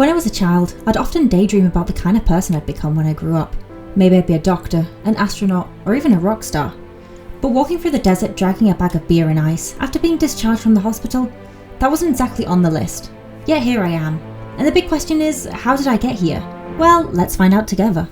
When I was a child, I'd often daydream about the kind of person I'd become when I grew up. Maybe I'd be a doctor, an astronaut, or even a rock star. But walking through the desert dragging a bag of beer and ice after being discharged from the hospital, that wasn't exactly on the list. Yet here I am. And the big question is, how did I get here? Well, let's find out together.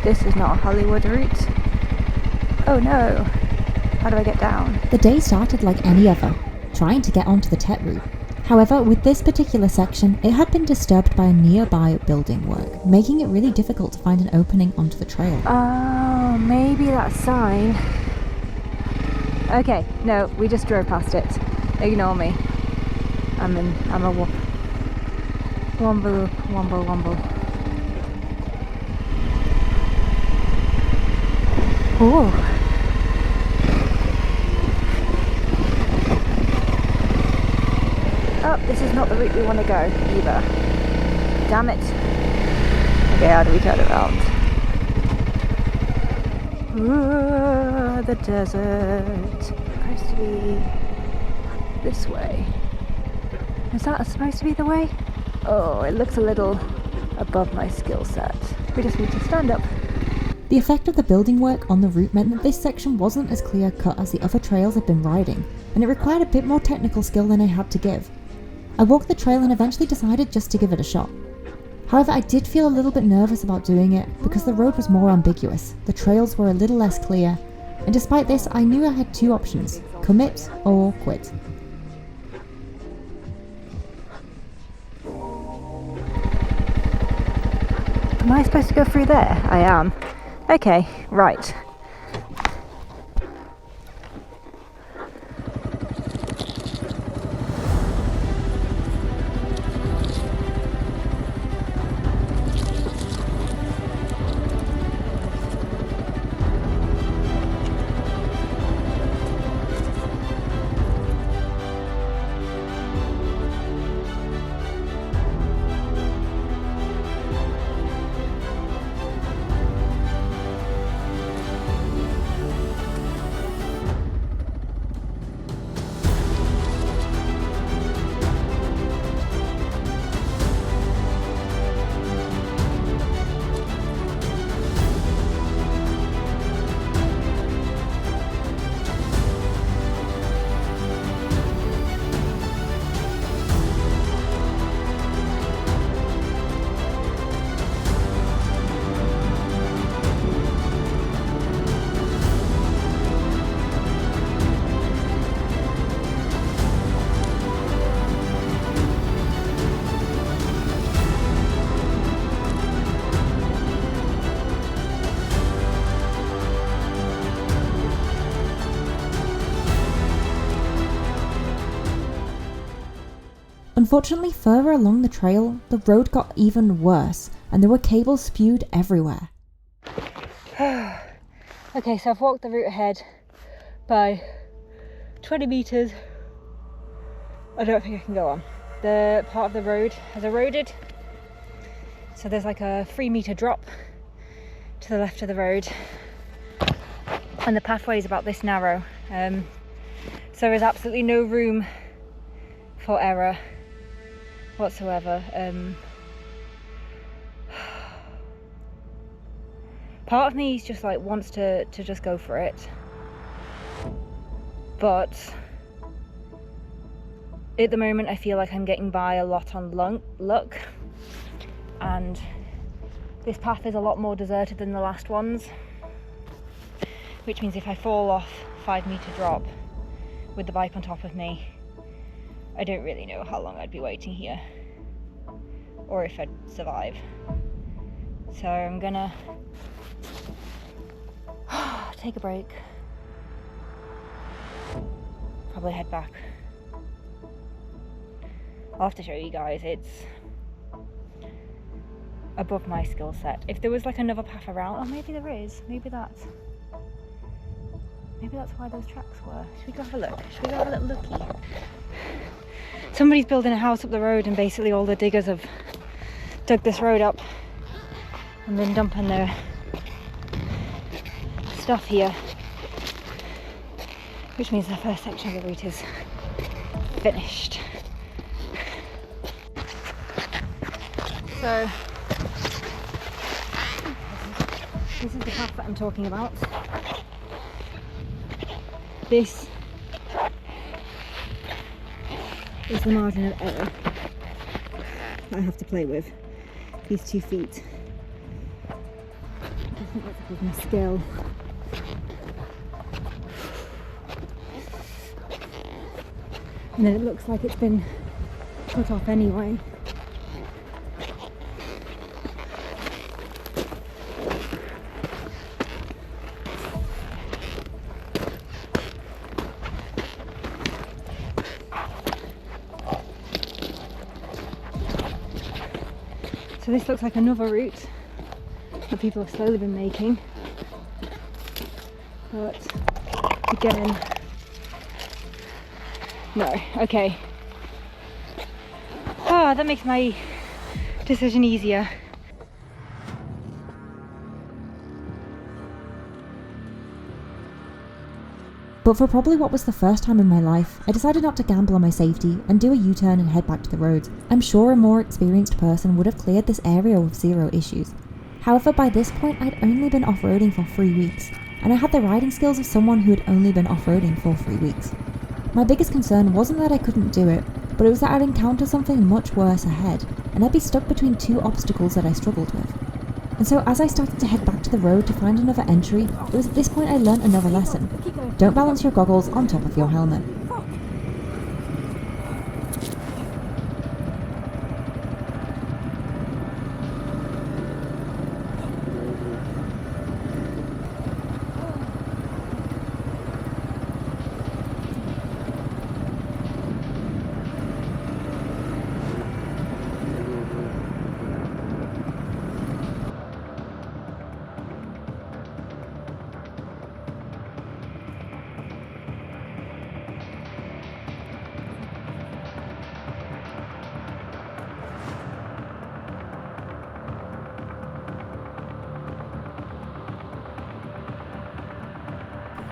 This is not a Hollywood route. Oh no, how do I get down? The day started like any other, trying to get onto the Tet route. However, with this particular section, it had been disturbed by a nearby building work, making it really difficult to find an opening onto the trail. Oh, maybe that sign. Okay, no, we just drove past it. Ignore me. I'm a womble. Oh. Oh, this is not the route we want to go either. Damn it. Okay, how do we turn around? Ooh, the desert. Supposed to be this way. Is that supposed to be the way? Oh, it looks a little above my skill set. We just need to stand up. The effect of the building work on the route meant that this section wasn't as clear cut as the other trails I'd been riding, and it required a bit more technical skill than I had to give. I walked the trail and eventually decided just to give it a shot. However, I did feel a little bit nervous about doing it because the road was more ambiguous, the trails were a little less clear, and despite this I knew I had two options: commit or quit. Am I supposed to go through there? I am. Okay, right. Unfortunately, further along the trail, the road got even worse, and there were cables spewed everywhere. Okay, so I've walked the route ahead by 20 metres. I don't think I can go on. The part of the road has eroded, so there's like a 3-metre drop to the left of the road, and the pathway is about this narrow, so there is absolutely no room for error whatsoever. Part of me just like wants to just go for it, but at the moment I feel like I'm getting by a lot on luck, and This path is a lot more deserted than the last ones, which means if I fall off 5-meter drop with the bike on top of me, I don't really know how long I'd be waiting here, or if I'd survive. So I'm gonna take a break, probably head back. I'll have to show you guys, it's above my skill set. If there was like another path around, or maybe there is, maybe that's why those tracks were. Should we go have a look? Should we go have a little looky? Somebody's building a house up the road, and basically all the diggers have dug this road up and been dumping their stuff here, which means the first section of the route is finished. So this is the path that I'm talking about. This is the margin of error that I have to play with. These 2 feet. I think that's a bit of skill. And then it looks like it's been cut off anyway. So this looks like another route that people have slowly been making, but again, no. Okay. Ah, that makes my decision easier. But for probably what was the first time in my life, I decided not to gamble on my safety and do a U-turn and head back to the roads. I'm sure a more experienced person would have cleared this area with 0 issues. However, by this point I'd only been off-roading for 3 weeks, and I had the riding skills of someone who had only been off-roading for 3 weeks. My biggest concern wasn't that I couldn't do it, but it was that I'd encounter something much worse ahead, and I'd be stuck between 2 obstacles that I struggled with. And so as I started to head back to the road to find another entry, it was at this point I learnt another lesson. Don't balance your goggles on top of your helmet.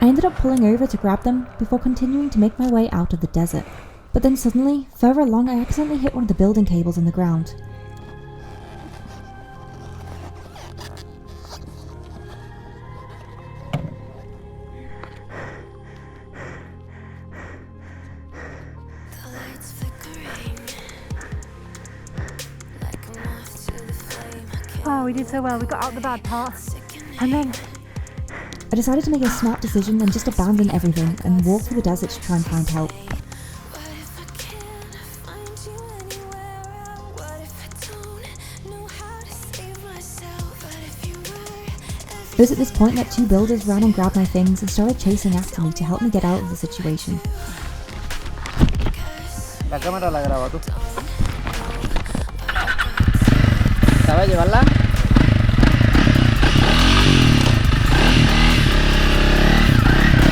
I ended up pulling over to grab them before continuing to make my way out of the desert. But then suddenly, further along, I accidentally hit one of the building cables in the ground. Oh, we did so well. We got out the bad part, and then I decided to make a smart decision and just abandon everything and walk through the desert to try and find help. It was at this point that 2 builders ran and grabbed my things and started chasing after me to help me get out of the situation. La cámara la graba tú. ¿Sabes llevarla?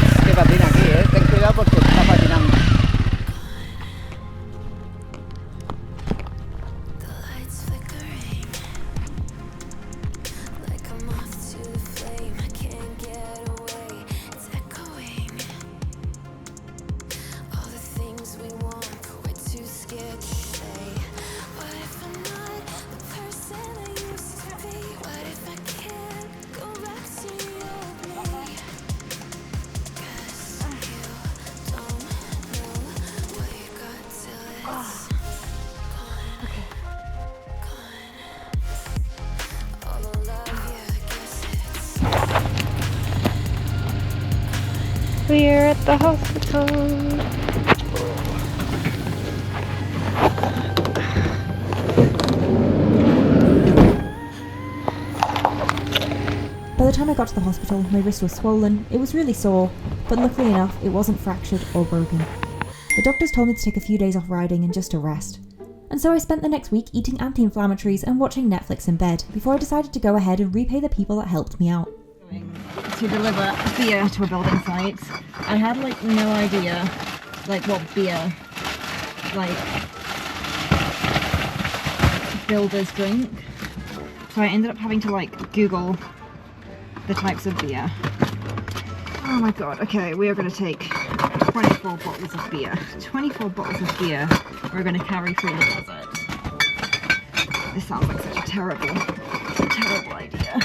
Es que patina aquí, ten cuidado porque está patinando. We're at the hospital. By the time I got to the hospital, my wrist was swollen, it was really sore, but luckily enough, it wasn't fractured or broken. The doctors told me to take a few days off riding and just to rest. And so I spent the next week eating anti-inflammatories and watching Netflix in bed before I decided to go ahead and repay the people that helped me out. To deliver beer to a building site. I had like no idea like what beer like builders drink. So I ended up having to like Google the types of beer. Oh my god, okay, we are going to take 24 bottles of beer. 24 bottles of beer we're going to carry through the desert. This sounds like such a terrible idea.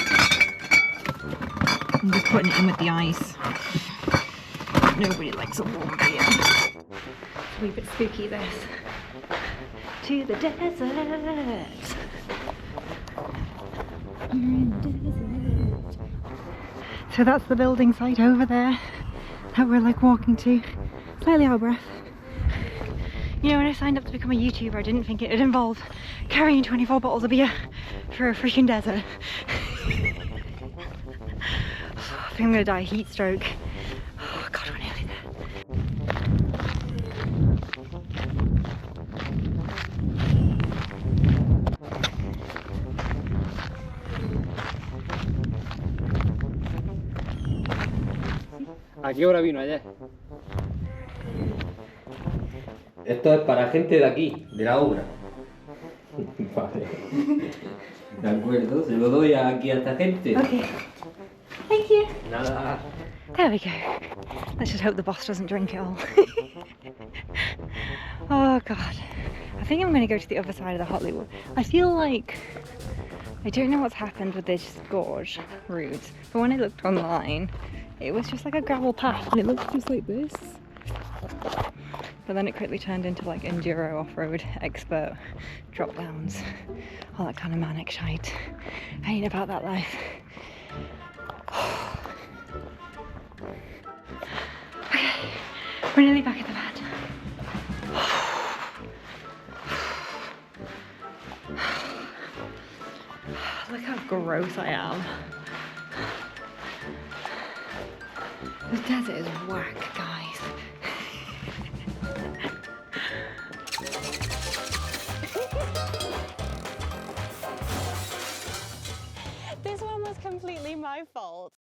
I'm just putting it in with the ice. Nobody likes a warm beer. It's a wee bit spooky, this. To the desert. We're in the desert. So that's the building site over there that we're like walking to. Slightly out of breath. You know, when I signed up to become a YouTuber, I didn't think it'd involve carrying 24 bottles of beer through a freaking desert. I think I'm gonna die of heat stroke. Oh god, we're nearly there. ¿A qué hora vino ayer? Esto es para gente de aquí, de la obra. Vale. De acuerdo, se lo doy aquí a esta gente. Okay. Thank you. Nada. There we go. Let's just hope the boss doesn't drink it all. Oh god. I think I'm going to go to the other side of the Hollywood. I feel like I don't know what's happened with this gorge route, but when I looked online, it was just like a gravel path and it looked just like this. But then it quickly turned into like enduro off-road expert drop downs, all that kind of manic shite. I ain't about that life. Okay, we're nearly back at the bed. Look how gross I am. The desert is whack, guys. This one was completely my fault.